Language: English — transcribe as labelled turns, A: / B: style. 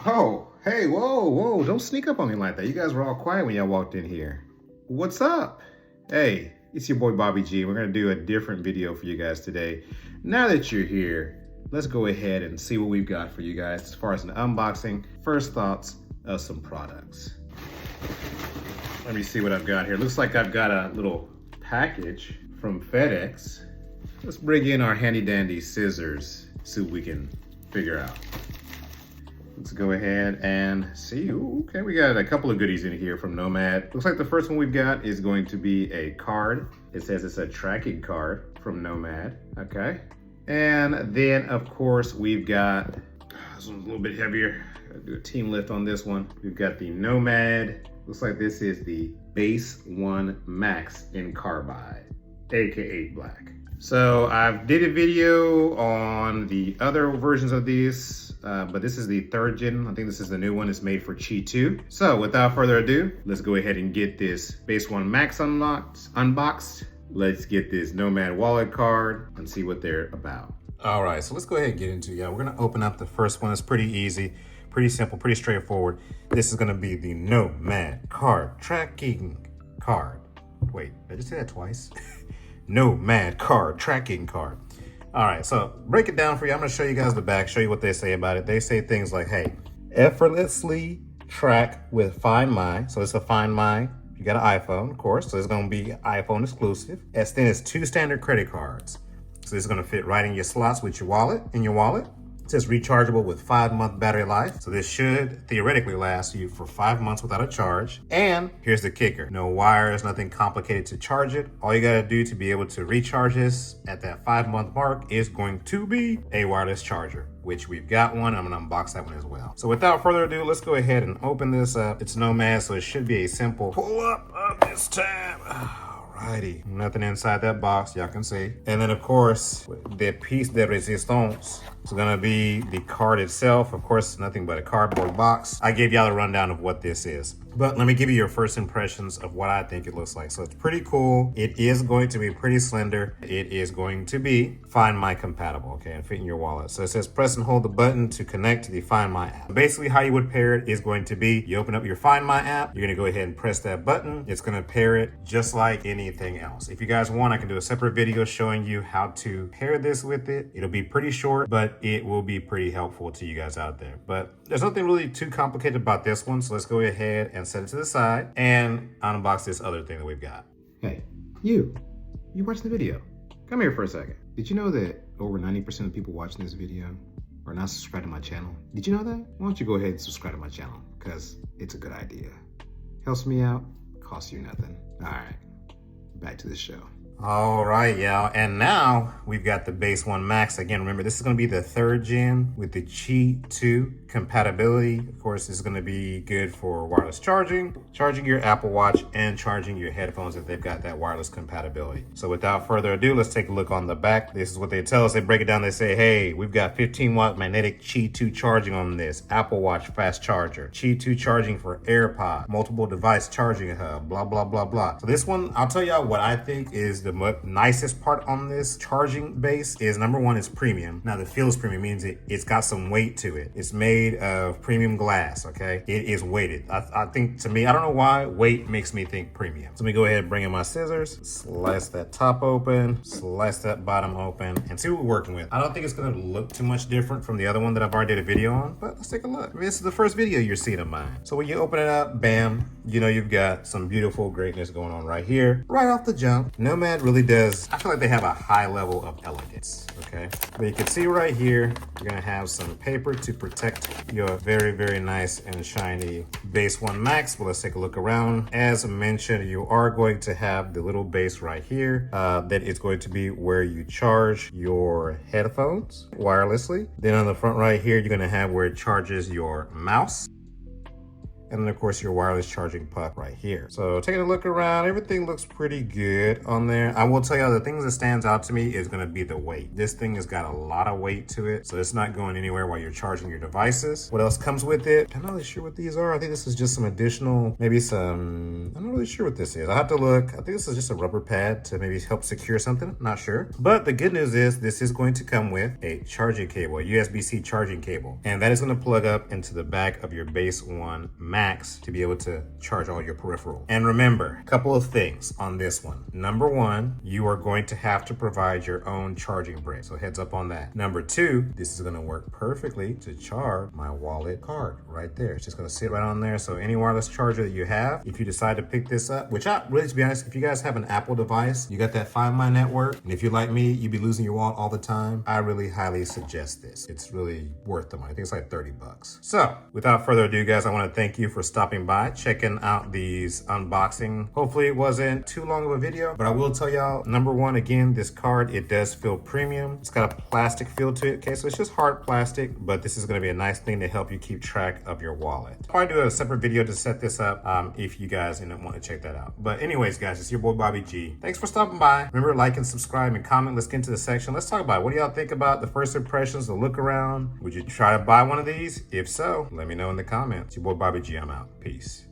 A: Oh, hey, whoa, don't sneak up on me like that. You guys were all quiet when y'all walked in here. What's up? Hey, it's your boy Bobby G. We're gonna do a different video for you guys today. Now that you're here, let's go ahead and see what we've got for you guys as far as an unboxing. First thoughts of some products. Let me see what I've got here. Looks like I've got a little package from FedEx. Let's bring in our handy dandy scissors, see what we can figure out. Let's go ahead and see. Ooh, okay, we got a couple of goodies in here from Nomad. Looks like the first one we've got is going to be a card. It says it's a tracking card from Nomad, okay? And then, of course, we've got, this one's a little bit heavier. Gotta do a team lift on this one. We've got the Nomad. Looks like this is the Base One Max in Carbide, AKA black. So I did a video on the other versions of these, but this is the 3rd gen. I think this is the new one. It's made for Qi2. So without further ado, let's go ahead and get this Base One Max unboxed. Let's get this Nomad wallet card and see what they're about. All right, so let's go ahead and get into it. Yeah, we're gonna open up the first one. It's pretty easy, pretty simple, pretty straightforward. This is gonna be the Nomad Card Tracking Card. Wait, did I just say that twice? Nomad Card Tracking Card. All right, so break it down for you. I'm gonna show you guys the back, show you what they say about it. They say things like, hey, effortlessly track with Find My. So it's a Find My. You got an iPhone, of course, so it's gonna be iPhone exclusive. And then it's 2 standard credit cards. So it's gonna fit right in your slots with your wallet, It says rechargeable with 5-month battery life. So this should theoretically last you for 5 months without a charge. And here's the kicker. No wires, nothing complicated to charge it. All you gotta do to be able to recharge this at that 5-month mark is going to be a wireless charger, which we've got one. I'm gonna unbox that one as well. So without further ado, let's go ahead and open this up. It's Nomad, so it should be a simple pull up of this tab. Alrighty, nothing inside that box, y'all can see. And then of course, the piece de resistance is gonna be the card itself. Of course, nothing but a cardboard box. I gave y'all a rundown of what this is, but let me give you your first impressions of what I think it looks like. So it's pretty cool. It is going to be pretty slender. It is going to be Find My compatible, okay, and fit in your wallet. So it says press and hold the button to connect to the Find My app. Basically how you would pair it is going to be, you open up your Find My app, you're gonna go ahead and press that button. It's gonna pair it just like anything else. If you guys want, I can do a separate video showing you how to pair this with it. It'll be pretty short, but it will be pretty helpful to you guys out there. But there's nothing really too complicated about this one. So let's go ahead and set it to the side and unbox this other thing that we've got. Hey, you watching the video. Come here for a second. Did you know that over 90% of people watching this video are not subscribed to my channel? Did you know that? Why don't you go ahead and subscribe to my channel? Because it's a good idea. Helps me out, costs you nothing. All right, back to the show. All right, y'all, and now we've got the Base One Max. Again, remember, this is gonna be the 3rd gen with the Qi2 compatibility. Of course, this is gonna be good for wireless charging your Apple Watch, and charging your headphones if they've got that wireless compatibility. So without further ado, let's take a look on the back. This is what they tell us. They break it down. They say, hey, we've got 15-watt magnetic Qi2 charging on this, Apple Watch fast charger, Qi2 charging for AirPod, multiple device charging hub, blah, blah, blah, blah. So this one, I'll tell y'all what I think is the nicest part on this charging base is, number one, it's premium. Now the feel is premium, means it's got some weight to it. It's made of premium glass, okay? It is weighted. I think, to me, I don't know why, weight makes me think premium. So let me go ahead and bring in my scissors, slice that top open, slice that bottom open, and see what we're working with. I don't think it's gonna look too much different from the other one that I've already did a video on, but let's take a look. This is the first video you're seeing of mine. So when you open it up, bam, you know you've got some beautiful greatness going on right here, right off the jump. Nomad really does, I feel like they have a high level of elegance, okay? But you can see right here, you're gonna have some paper to protect your very, very nice and shiny Base One Max. Well, let's take a look around. As mentioned, you are going to have the little base right here that is going to be where you charge your headphones wirelessly. Then on the front right here, you're gonna have where it charges your mouse. And then of course your wireless charging puck right here. So taking a look around, everything looks pretty good on there. I will tell you, the things that stands out to me is gonna be the weight. This thing has got a lot of weight to it, so it's not going anywhere while you're charging your devices. What else comes with it? I'm not really sure what these are. I think this is just some additional, maybe some, I'm not really really sure what this is. I have to look. I think this is just a rubber pad to maybe help secure something. Not sure. But the good news is this is going to come with a charging cable, a USB-C charging cable. And that is going to plug up into the back of your Base One Max to be able to charge all your peripherals. And remember, a couple of things on this one. Number one, you are going to have to provide your own charging brick. So heads up on that. Number two, this is going to work perfectly to charge my wallet card right there. It's just going to sit right on there. So any wireless charger that you have, if you decide to pick this up, which I really, to be honest, if you guys have an Apple device, you got that Find My network, and if you're like me, you'd be losing your wallet all the time, I really highly suggest this. It's really worth the money. I think it's like 30 bucks. So without further ado, guys, I want to thank you for stopping by, checking out these unboxing. Hopefully it wasn't too long of a video, but I will tell y'all, number one, again, this card, it does feel premium. It's got a plastic feel to it. Okay, so it's just hard plastic, but this is going to be a nice thing to help you keep track of your wallet. I'll probably do a separate video to set this up if you guys want to check that out. But anyways, guys, it's your boy Bobby G. Thanks for stopping by. Remember, like and subscribe and comment. Let's get into the section. Let's talk about it. What do y'all think about the first impressions, the look around? Would you try to buy one of these? If so, let me know in the comments. It's your boy Bobby G. I'm out. Peace.